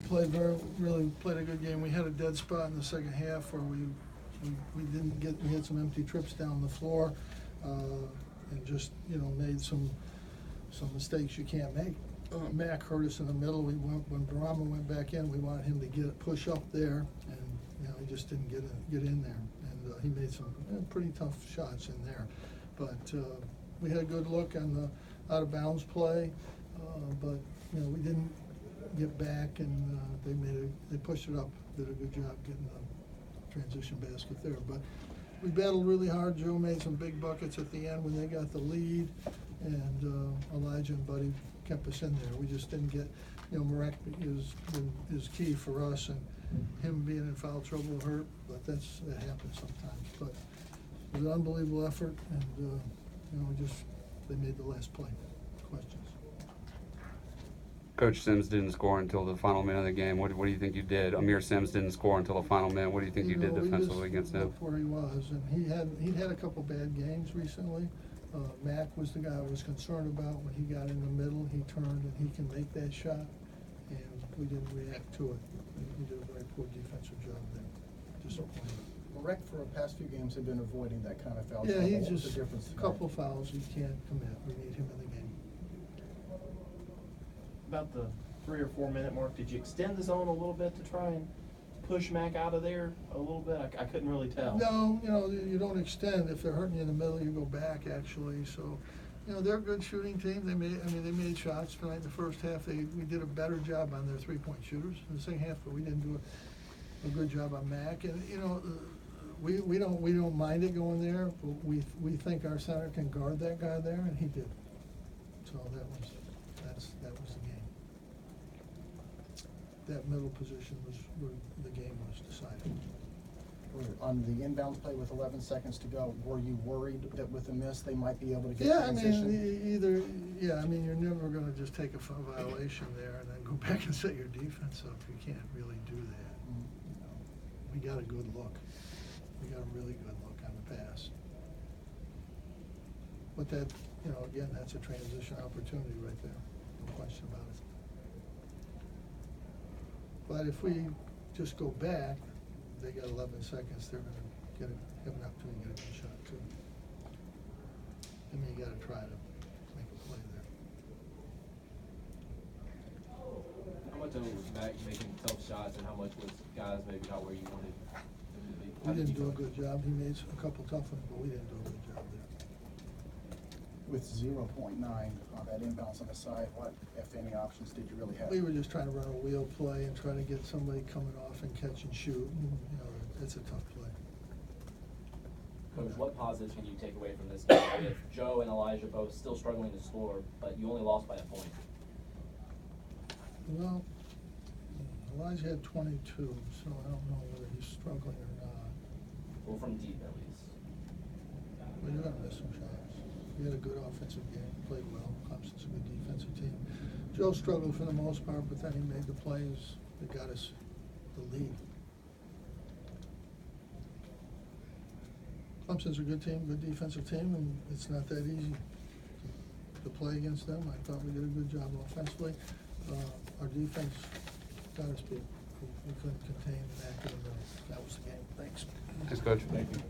really played a good game. We had a dead spot in the second half where we had some empty trips down the floor, and just, made some mistakes you can't make. Mac hurt us in the middle. When Boeheim went back in, we wanted him to push up there, and he just didn't get in there. And he made some pretty tough shots in there. But we had a good look on the out of bounds play, but we didn't get back, and they pushed it up. Did a good job getting the transition basket there. But we battled really hard. Joe made some big buckets at the end when they got the lead, and Elijah and Buddy kept us in there. We just didn't get, Marek is key for us, and him being in foul trouble hurt, but that happens sometimes. But it was an unbelievable effort, and they made the last play. Questions? Coach Sims didn't score until the final minute of the game. What do you think you did? Amir Sims didn't score until the final minute. What do you think you did defensively against him? Where he was, and he'd had a couple bad games recently. Mac was the guy I was concerned about. When he got in the middle, he turned, and he can make that shot, and we didn't react to it. He did a very poor defensive job there. Disappointing. Marek for the past few games have been avoiding that kind of foul. Yeah, he's What's just the difference a couple fouls he can't commit. We need him in the game. About the 3 or 4 minute mark, did you extend the zone a little bit to try and push Mac out of there a little bit? I couldn't really tell. No, you don't extend. If they're hurting you in the middle, you go back actually. So, they're a good shooting team. They made shots tonight in the first half. We did a better job on their 3-point shooters in the second half, but we didn't do a good job on Mac. And we don't mind it going there, but we think our center can guard that guy there, and he did. So that was the game. That middle position was where the game was decided. On the inbounds play with 11 seconds to go, were you worried that with a miss they might be able to get transition? You're never going to just take a violation there and then go back and set your defense up. You can't really do that. We got a good look. We got a really good look on the pass. But that, again, that's a transition opportunity right there. No question about it. But if we just go back, they got 11 seconds, they're going to have an opportunity to get a good shot too. You got to try to make a play there. How much of it was Mac making tough shots, and how much was guys maybe not where you wanted them to be? We didn't do a good job. He made a couple tough ones, but we didn't do a good job there. With 0.9 on that inbounds on the side, what, if any, options did you really have? We were just trying to run a wheel play and try to get somebody coming off and catch and shoot. And, it's a tough play. Coach, what positives can you take away from this game with Joe and Elijah both still struggling to score, but you only lost by a point? Well, Elijah had 22, so I don't know whether he's struggling or not. Well, from deep at least. But you're going to miss some shots. We had a good offensive game, played well. Clemson's a good defensive team. Joe struggled for the most part, but then he made the plays that got us the lead. Clemson's a good team, good defensive team, and it's not that easy to play against them. I thought we did a good job offensively. Our defense got us beat. We couldn't contain the back of the middle. That was the game. Thanks. Thanks, Coach. Thank you.